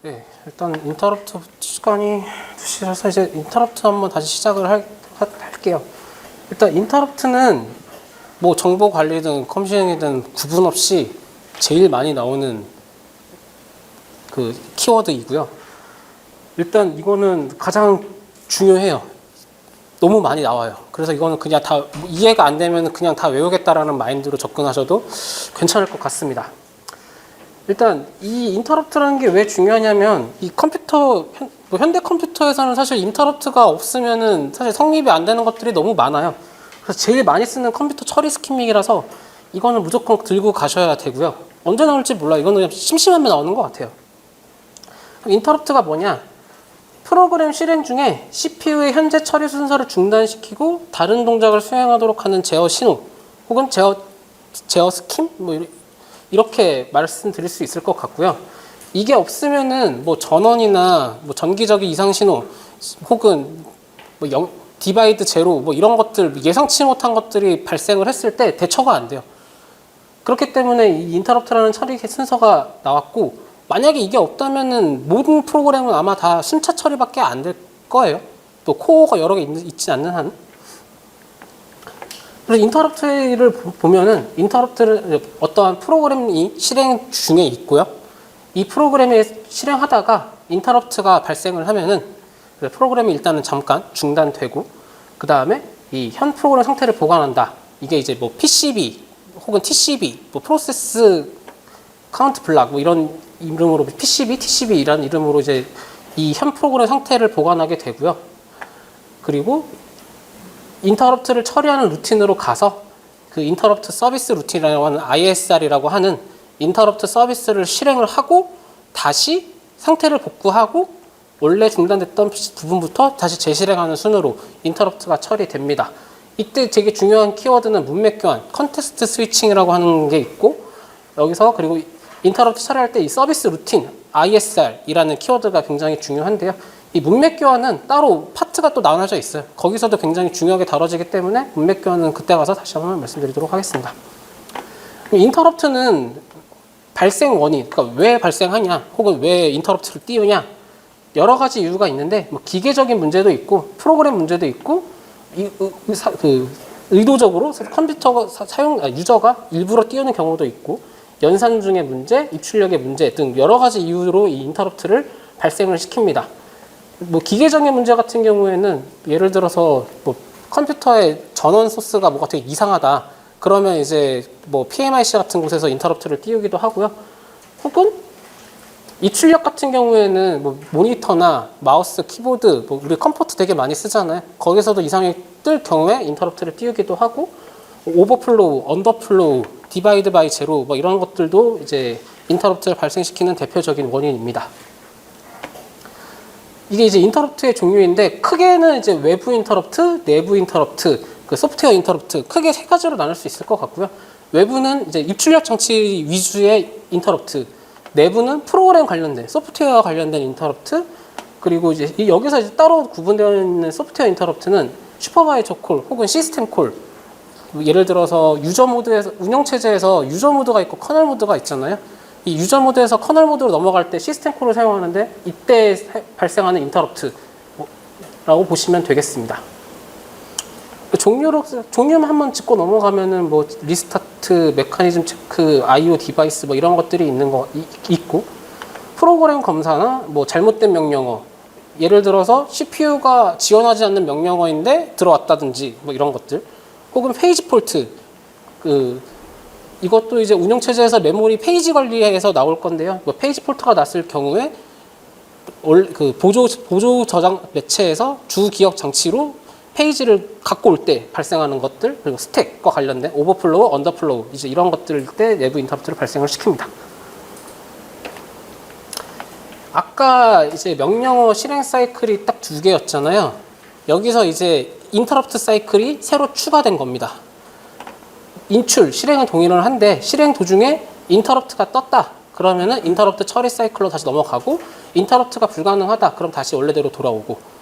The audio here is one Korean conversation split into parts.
네, 일단 인터럽트 시간이 2시라서 이제 인터럽트 한번 다시 시작을 할게요. 일단 인터럽트는 뭐 정보 관리든 컴퓨팅이든 구분 없이 제일 많이 나오는 그 키워드이고요. 일단 이거는 가장 중요해요. 너무 많이 나와요. 그래서 이거는 그냥 다 이해가 안 되면 그냥 다 외우겠다라는 마인드로 접근하셔도 괜찮을 것 같습니다. 일단 이 인터럽트라는 게 왜 중요하냐면 이 컴퓨터 현대 컴퓨터에서는 사실 인터럽트가 없으면은 사실 성립이 안 되는 것들이 너무 많아요. 그래서 제일 많이 쓰는 컴퓨터 처리 스키믹이라서 이거는 무조건 들고 가셔야 되고요. 언제 나올지 몰라. 이거는 그냥 심심하면 나오는 것 같아요. 인터럽트가 뭐냐? 프로그램 실행 중에 CPU의 현재 처리 순서를 중단시키고 다른 동작을 수행하도록 하는 제어 신호 혹은 제어 스킴 뭐 이렇게 말씀드릴 수 있을 것 같고요. 이게 없으면은 뭐 전원이나 뭐 전기적인 이상 신호 혹은 뭐 디바이드 제로 뭐 이런 것들 예상치 못한 것들이 발생을 했을 때 대처가 안 돼요. 그렇기 때문에 이 인터럽트라는 처리 순서가 나왔고, 만약에 이게 없다면은 모든 프로그램은 아마 다 순차 처리밖에 안 될 거예요. 또 코어가 여러 개 있지 않는 한. 그래서 인터럽트를 보면은 인터럽트를 어떠한 프로그램이 실행 중에 있고요. 이 프로그램에 실행하다가 인터럽트가 발생을 하면은 프로그램이 일단은 잠깐 중단되고, 그 다음에 이 현 프로그램 상태를 보관한다. 이게 이제 뭐 PCB 혹은 TCB, 뭐 프로세스 카운트 블락 뭐 이런 이름으로 PCB, TCB 이라는 이름으로 이제 이 현 프로그램 상태를 보관하게 되고요. 그리고 인터럽트를 처리하는 루틴으로 가서 그 인터럽트 서비스 루틴이라고 하는 ISR이라고 하는 인터럽트 서비스를 실행을 하고 다시 상태를 복구하고 원래 중단됐던 부분부터 다시 재실행하는 순으로 인터럽트가 처리됩니다. 이때 되게 중요한 키워드는 문맥 교환, 컨텍스트 스위칭이라고 하는 게 있고, 여기서 그리고 인터럽트 처리할 때 이 서비스 루틴, ISR이라는 키워드가 굉장히 중요한데요. 이 문맥 교환은 따로 파트가 또 나눠져 있어요. 거기서도 굉장히 중요하게 다뤄지기 때문에 문맥 교환은 그때 가서 다시 한번 말씀드리도록 하겠습니다. 인터럽트는 발생 원인, 그러니까 왜 발생하냐, 혹은 왜 인터럽트를 띄우냐, 여러 가지 이유가 있는데 뭐 기계적인 문제도 있고 프로그램 문제도 있고 의도적으로 컴퓨터 유저가 일부러 띄우는 경우도 있고 연산 중의 문제, 입출력의 문제 등 여러 가지 이유로 이 인터럽트를 발생을 시킵니다. 뭐 기계적인 문제 같은 경우에는 예를 들어서 뭐 컴퓨터의 전원 소스가 뭐가 되게 이상하다. 그러면 이제 뭐 PMIC 같은 곳에서 인터럽트를 띄우기도 하고요. 혹은 입출력 같은 경우에는 뭐 모니터나 마우스, 키보드, 뭐 우리 컴포트 되게 많이 쓰잖아요. 거기서도 이상이 뜰 경우에 인터럽트를 띄우기도 하고, 오버플로우, 언더플로우, 디바이드 바이 제로 뭐 이런 것들도 이제 인터럽트를 발생시키는 대표적인 원인입니다. 이게 이제 인터럽트의 종류인데 크게는 이제 외부 인터럽트, 내부 인터럽트, 그 소프트웨어 인터럽트 크게 세 가지로 나눌 수 있을 것 같고요. 외부는 이제 입출력 장치 위주의 인터럽트, 내부는 프로그램 관련된 소프트웨어 관련된 인터럽트, 그리고 이제 여기서 이제 따로 구분되어 있는 소프트웨어 인터럽트는 슈퍼바이저 콜 혹은 시스템 콜. 예를 들어서 유저 모드에서 운영 체제에서 유저 모드가 있고 커널 모드가 있잖아요. 이 유저 모드에서 커널 모드로 넘어갈 때 시스템 콜을 사용하는데 이때 발생하는 인터럽트라고 보시면 되겠습니다. 종류만 한번 짚고 넘어가면은 뭐 리스타트, 메커니즘 체크, IO 디바이스 뭐 이런 것들이 있고, 프로그램 검사나 뭐 잘못된 명령어, 예를 들어서 CPU가 지원하지 않는 명령어인데 들어왔다든지 뭐 이런 것들, 혹은 페이지 폴트, 이것도 이제 운영체제에서 메모리 페이지 관리에서 나올 건데요. 뭐 페이지 폴트가 났을 경우에 보조 저장 매체에서 주 기억 장치로 페이지를 갖고 올 때 발생하는 것들, 그리고 스택과 관련된 오버플로우, 언더플로우 이제 이런 것들 때 내부 인터럽트를 발생을 시킵니다. 아까 이제 명령어 실행 사이클이 딱 2개였잖아요. 여기서 이제 인터럽트 사이클이 새로 추가된 겁니다. 실행은 동일을 한데 실행 도중에 인터럽트가 떴다. 그러면은 인터럽트 처리 사이클로 다시 넘어가고, 인터럽트가 불가능하다. 그럼 다시 원래대로 돌아오고.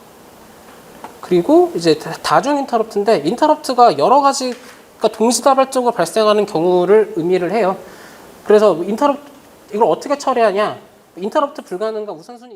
그리고 이제 다중 인터럽트인데 인터럽트가 여러 가지가 동시다발적으로 발생하는 경우를 의미를 해요. 그래서 이걸 어떻게 처리하냐? 인터럽트 불가능과 우선순위